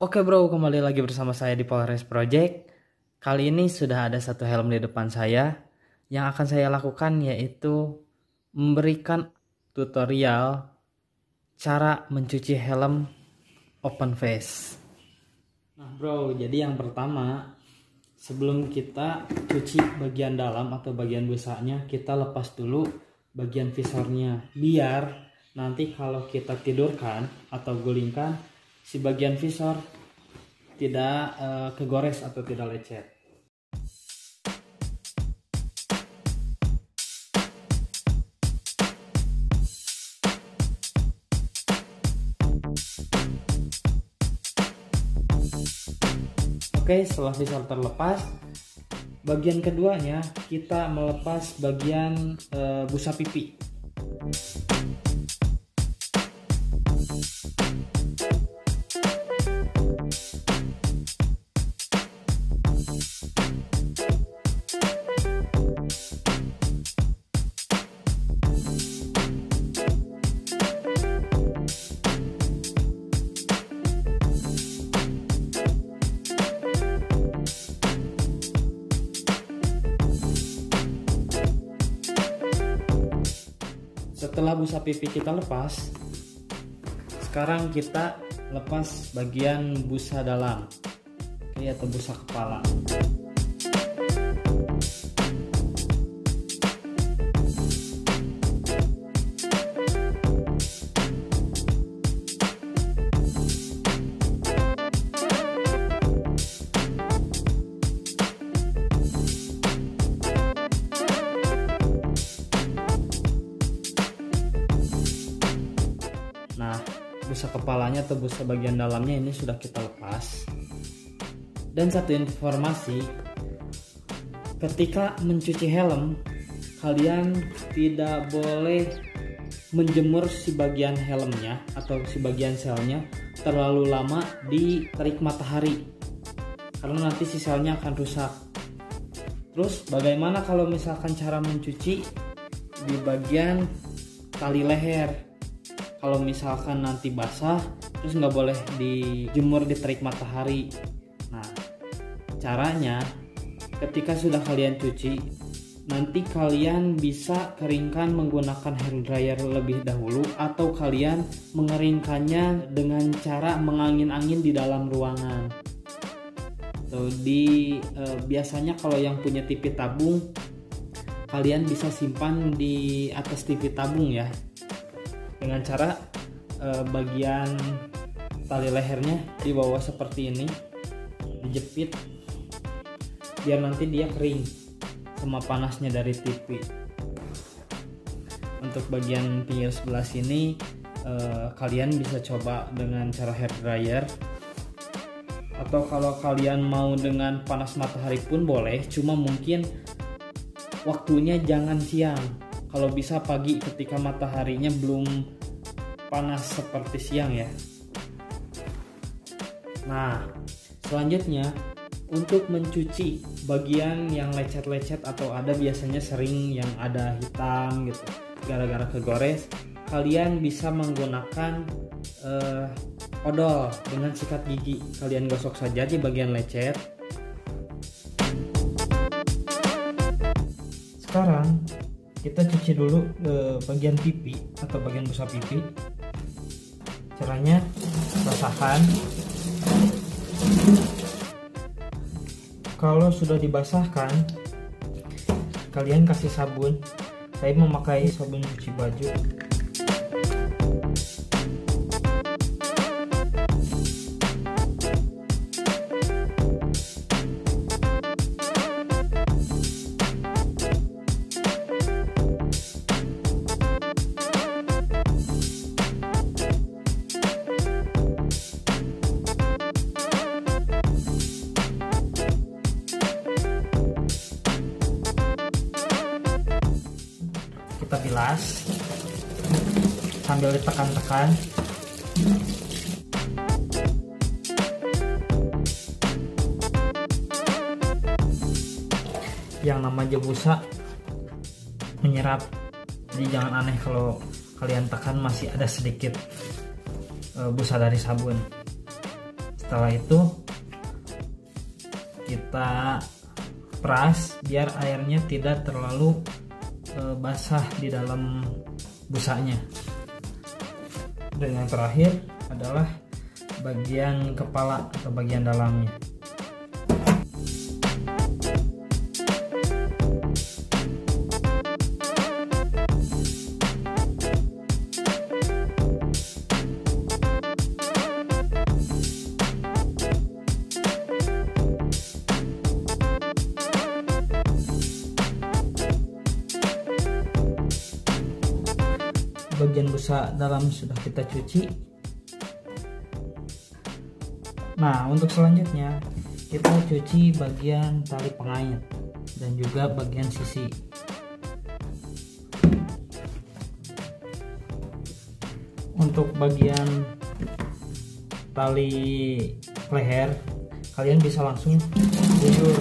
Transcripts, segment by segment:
Oke bro, kembali lagi bersama saya di Polaris Project. Kali ini sudah ada satu helm di depan saya. Yang akan saya lakukan yaitu memberikan tutorial cara mencuci helm open face. Nah bro, jadi yang pertama, sebelum kita cuci bagian dalam atau bagian busanya, kita lepas dulu bagian visornya. Biar nanti kalau kita tidurkan atau gulingkan, si bagian visor tidak kegores atau tidak lecet. Oke, setelah visor terlepas, bagian keduanya kita melepas bagian busa pipi. Setelah busa pipi kita lepas, sekarang kita lepas bagian busa dalam, atau busa kepala. Nah, busa kepalanya atau busa bagian dalamnya ini sudah kita lepas. Dan satu informasi, ketika mencuci helm, kalian tidak boleh menjemur si bagian helmnya atau si bagian selnya terlalu lama di terik matahari, karena nanti si selnya akan rusak. Terus bagaimana kalau misalkan cara mencuci di bagian tali leher? Kalau misalkan nanti basah, terus nggak boleh dijemur di terik matahari. Nah, caranya ketika sudah kalian cuci, nanti kalian bisa keringkan menggunakan hair dryer lebih dahulu, atau kalian mengeringkannya dengan cara mengangin-angin di dalam ruangan. Tuh, biasanya kalau yang punya TV tabung, kalian bisa simpan di atas TV tabung ya, dengan cara bagian tali lehernya di bawah seperti ini dijepit biar nanti dia kering sama panasnya dari TV. Untuk bagian pinggir sebelah sini kalian bisa coba dengan cara hair dryer, atau kalau kalian mau dengan panas matahari pun boleh, cuma mungkin waktunya jangan siang. Kalau bisa pagi ketika mataharinya belum panas seperti siang ya. Nah, selanjutnya untuk mencuci bagian yang lecet-lecet atau ada biasanya sering yang ada hitam gitu gara-gara kegores, kalian bisa menggunakan odol dengan sikat gigi. Kalian gosok saja di bagian lecet. Sekarang kita cuci dulu bagian pipi atau bagian busa pipi. Caranya basahkan. Kalau sudah dibasahkan, kalian kasih sabun. Saya memakai sabun cuci baju. Kita bilas sambil ditekan-tekan. Yang namanya busa menyerap, jadi jangan aneh kalau kalian tekan masih ada sedikit busa dari sabun. Setelah itu kita peras biar airnya tidak terlalu basah di dalam busanya. Dan yang terakhir adalah bagian kepala atau bagian dalamnya. Bagian busa dalam sudah kita cuci. Nah, untuk selanjutnya kita cuci bagian tali pengait dan juga bagian sisi. Untuk bagian tali leher, kalian bisa langsung guyur.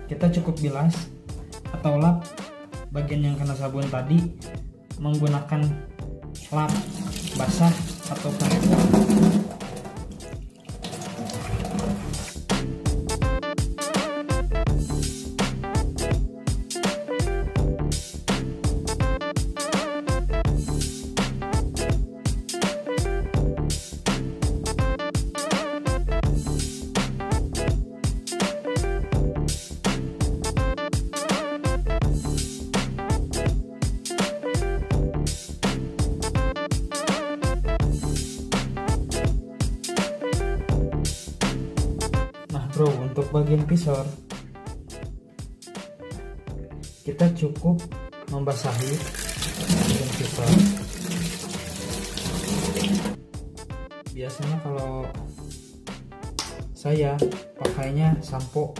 Kita cukup bilas atau lap bagian yang kena sabun tadi menggunakan lap basah atau karet. Bro, untuk bagian visor kita cukup membasahi bagian visor. Biasanya kalau saya pakainya sampo,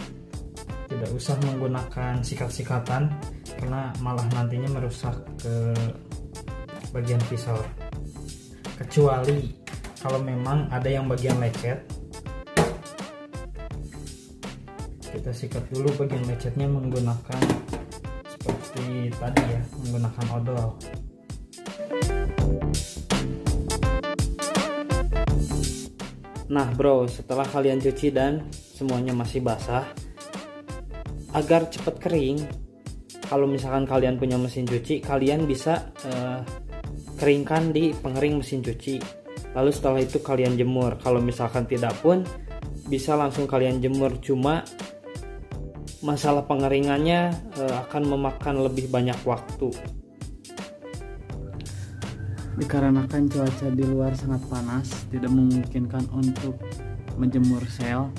tidak usah menggunakan sikat-sikatan karena malah nantinya merusak ke bagian visor. Kecuali kalau memang ada yang bagian lecet, kita sikat dulu bagian lecetnya menggunakan seperti tadi ya, menggunakan odol. Nah bro, setelah kalian cuci dan semuanya masih basah, agar cepat kering, kalau misalkan kalian punya mesin cuci, kalian bisa keringkan di pengering mesin cuci. Lalu setelah itu kalian jemur. Kalau misalkan tidak pun bisa langsung kalian jemur, cuma masalah pengeringannya akan memakan lebih banyak waktu dikarenakan cuaca di luar sangat panas, tidak memungkinkan untuk menjemur sel.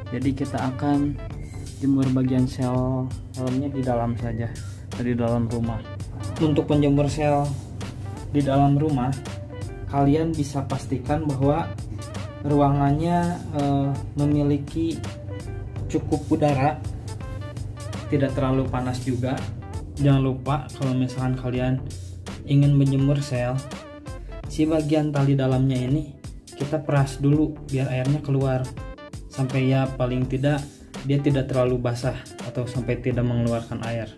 Jadi kita akan jemur bagian sel helmnya di dalam saja, di dalam rumah. Untuk menjemur sel di dalam rumah, kalian bisa pastikan bahwa ruangannya memiliki cukup udara, tidak terlalu panas juga. Jangan lupa kalau misalkan kalian ingin menjemur sel, si bagian tali dalamnya ini kita peras dulu biar airnya keluar, sampai ya paling tidak dia tidak terlalu basah atau sampai tidak mengeluarkan air.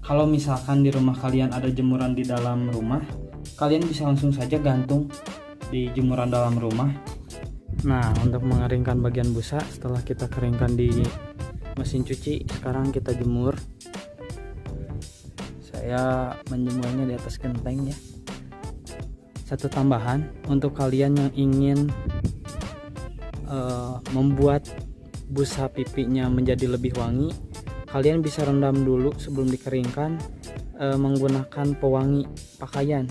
Kalau misalkan di rumah kalian ada jemuran di dalam rumah, kalian bisa langsung saja gantung di jemuran dalam rumah. Nah, untuk mengeringkan bagian busa setelah kita keringkan di mesin cuci, sekarang kita jemur. Saya menjemurnya di atas genteng ya. Satu tambahan untuk kalian yang ingin membuat busa pipinya menjadi lebih wangi, kalian bisa rendam dulu sebelum dikeringkan menggunakan pewangi pakaian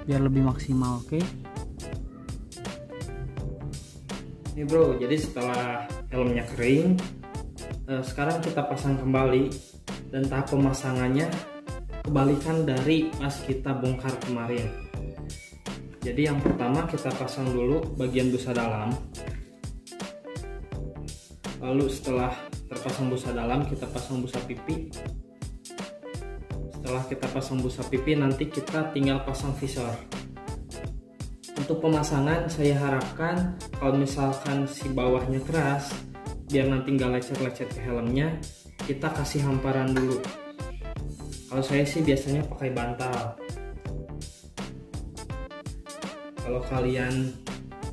biar lebih maksimal. Oke? Ini bro, jadi setelah helmnya kering, sekarang kita pasang kembali, dan tahap pemasangannya kebalikan dari pas kita bongkar kemarin. Jadi yang pertama kita pasang dulu bagian busa dalam. Lalu setelah terpasang busa dalam, kita pasang busa pipi. Setelah kita pasang busa pipi, nanti kita tinggal pasang visor. Untuk pemasangan saya harapkan kalau misalkan si bawahnya keras, biar nanti nggak lecet-lecet ke helmnya, kita kasih hamparan dulu. Kalau saya sih biasanya pakai bantal. Kalau kalian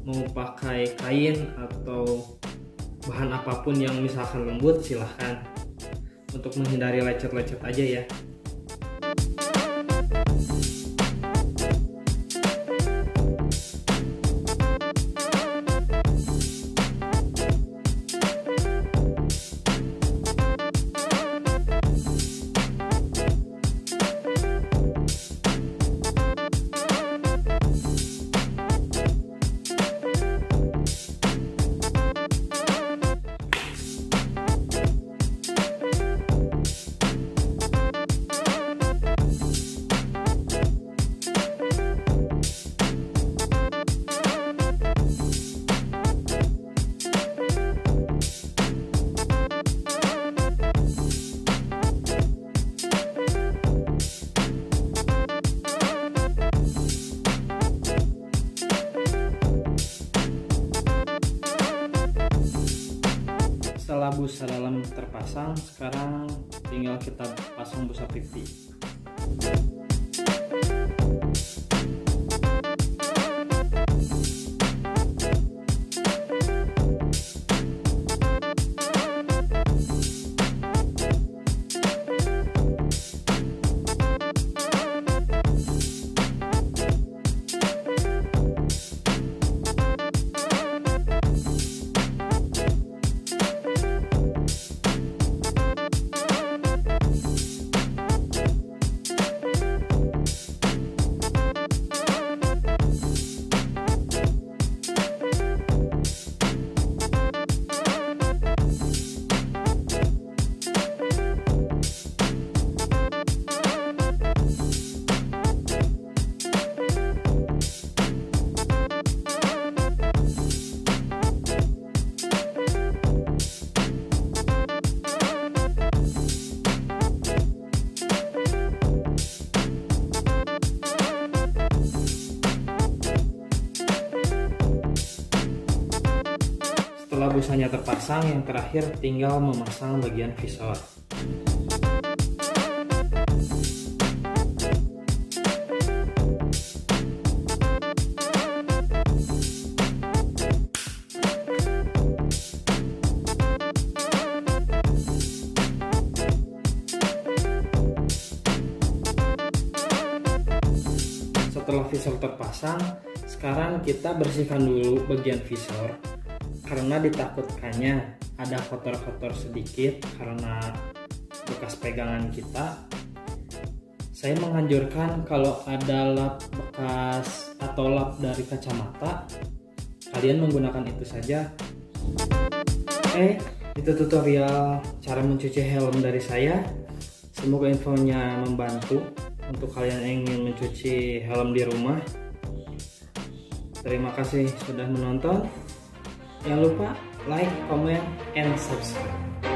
mau pakai kain atau bahan apapun yang misalkan lembut, silahkan. Untuk menghindari lecet-lecet aja ya. Setelah busa dalam terpasang, sekarang tinggal kita pasang busa pipi. Setelah busanya terpasang, yang terakhir tinggal memasang bagian visor. Setelah visor terpasang, sekarang kita bersihkan dulu bagian visor. Karena ditakutkannya ada kotor-kotor sedikit karena bekas pegangan kita, saya menganjurkan kalau ada lap bekas atau lap dari kacamata, kalian menggunakan itu saja. Oke, itu tutorial cara mencuci helm dari saya. Semoga infonya membantu untuk kalian yang ingin mencuci helm di rumah. Terima kasih sudah menonton. Jangan lupa like, comment, and subscribe.